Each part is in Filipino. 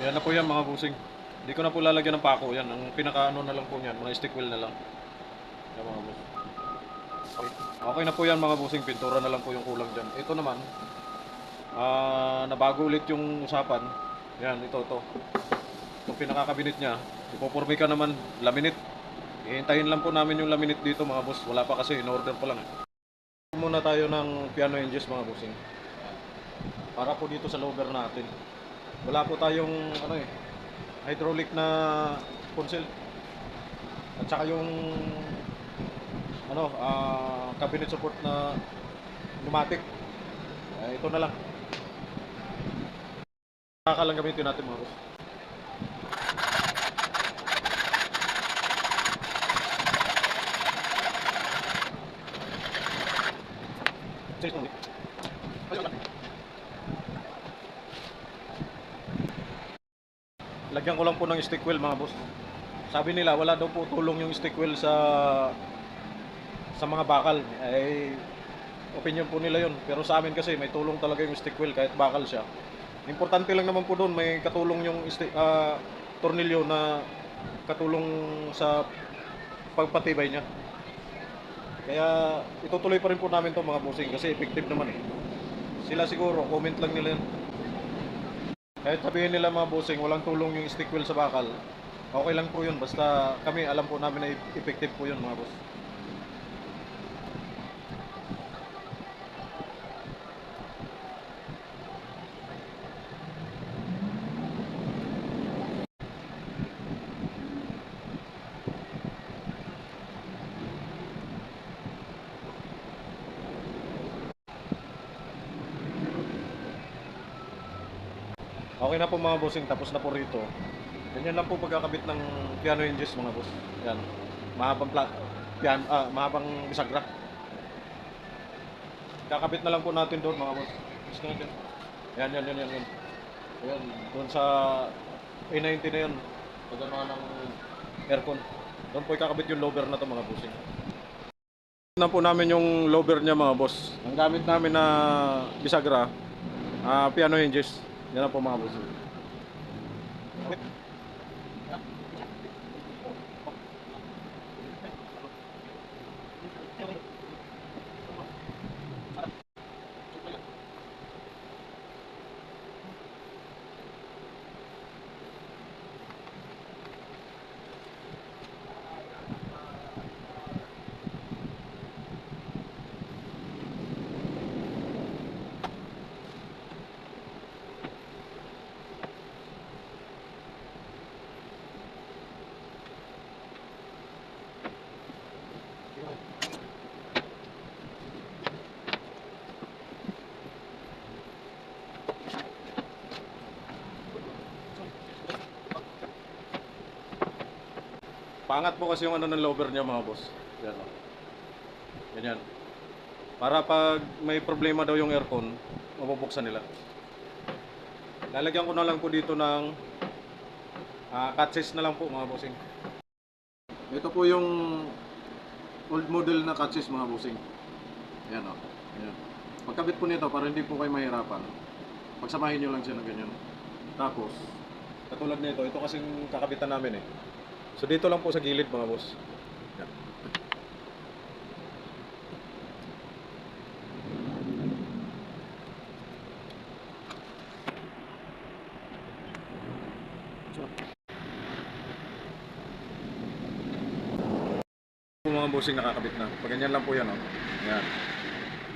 Yan na po yan mga busing. Hindi ko na po lalagyan ng pako yan. Ang pinakaano na lang po yan, mga stick wheel na lang. Yan mga busing. Okay. Okay na po yan mga busing, pintura na lang po yung kulang dyan. Ito naman, nabago ulit yung usapan. Yan, ito. Itong pinakakabinit niya, ipopurmi ka naman, laminate. Ihintayin lang po namin yung laminate dito mga boss. Wala pa kasi, in-order pa lang. Muna tayo ng piano hinges mga busing. Para po dito sa lower natin. Wala po tayong hydraulic na console. At saka yung cabinet support na pneumatic. Ito na lang. Saka lang gamitin natin mga boss. Lagyan ko lang po ng stick wheel mga boss. Sabi nila wala daw po tulong yung stick wheel sa mga bakal. Opinion po nila yun. Pero sa amin kasi may tulong talaga yung stick wheel kahit bakal siya. Importante lang naman po doon may katulong yung tornilyo na katulong sa pagpatibay niya. Kaya itutuloy pa rin po namin to mga bossing kasi effective naman eh. Sila siguro comment lang nila yun. Kahit sabihin nila mga bossing walang tulong yung stick wheel sa bakal, okay lang po yun basta kami alam po namin na effective po yun mga boss. Okay na po mga bossing, tapos na po rito. Ganyan lang po pagkakabit ng piano hinges mga boss. Yan. Mahabang bisagra. Kakabit na lang po natin doon mga boss. Gusto natin. Yan. Ayan, doon sa A90 na yan. Pagano ng aircon. Doon po ikakabit yung lower na to mga bossing. Na po namin yung lower niya mga boss. Ang gamit namin na bisagra, piano hinges. Yan na po mga boss. Paangat po kasi yung ng lower niya mga boss. Yan o. Ganyan. Para pag may problema daw yung aircon, mabubuksan nila. Lalagyan ko na lang po dito ng catches na lang po mga bossing. Ito po yung old model na catches mga bossing. Yan o. Yan. Pagkabit po nito para hindi po kayo mahirapan, pagsamahin nyo lang siya ng ganyan. Tapos, katulad nito, ito kasing kakabitan namin eh. So dito lang po sa gilid mga boss. Yan. Mga bossing nakakabit na. Pag ganyan lang po yan. Yan.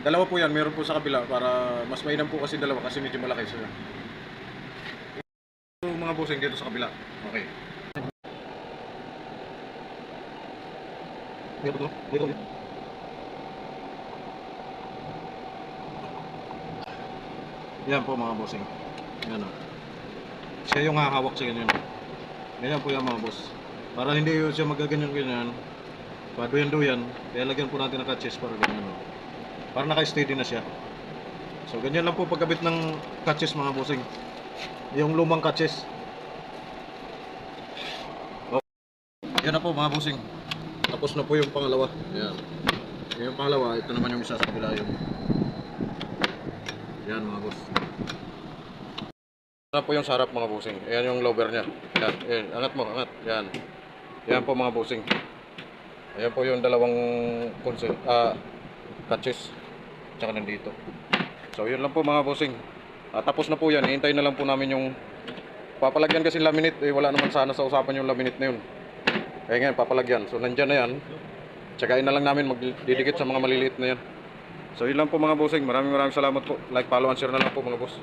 Dalawa po yan. Meron po sa kabila para mas mainam po kasi dalawa kasi medyo malaki sila. Mga bossing dito sa kabila. Okay. Dito. Yan po mga bossing. Yan o. Siya yung hahawak sa ganyan. Ganyan po yan mga boss. Para hindi siya magaganyan-ganyan. Paduyan-duyan. Kaya lagyan po natin ng catches para ganyan o. Para naka-steady na siya. So ganyan lang po pagkabit ng catches mga bossing. Yung lumang catches. Okay. Yan na po mga bossing. Tapos na po yung pangalawa. Ayan. Yung pangalawa, ito naman yung isa sa kabila yun. Yan mga boss. Ano po yung sarap mga bossing. Ayan yung lower niya. Yan, ayan. Angat mo, angat. Yan. Yan po mga bossing. Ayan po yung dalawang catches. Tsaka nandito. So yun lang po mga bossing. Tapos na po yan. Hihintayin na lang po namin yung papalagyan kasi laminate. Wala naman sana sa usapan yung laminate na yun. Kaya ngayon papalagyan. So nandyan na yan. Tsagain na lang namin magdidikit sa mga maliliit na yan. So yun lang po mga bossing. Maraming salamat po. Like, follow, and share na lang po mga boss.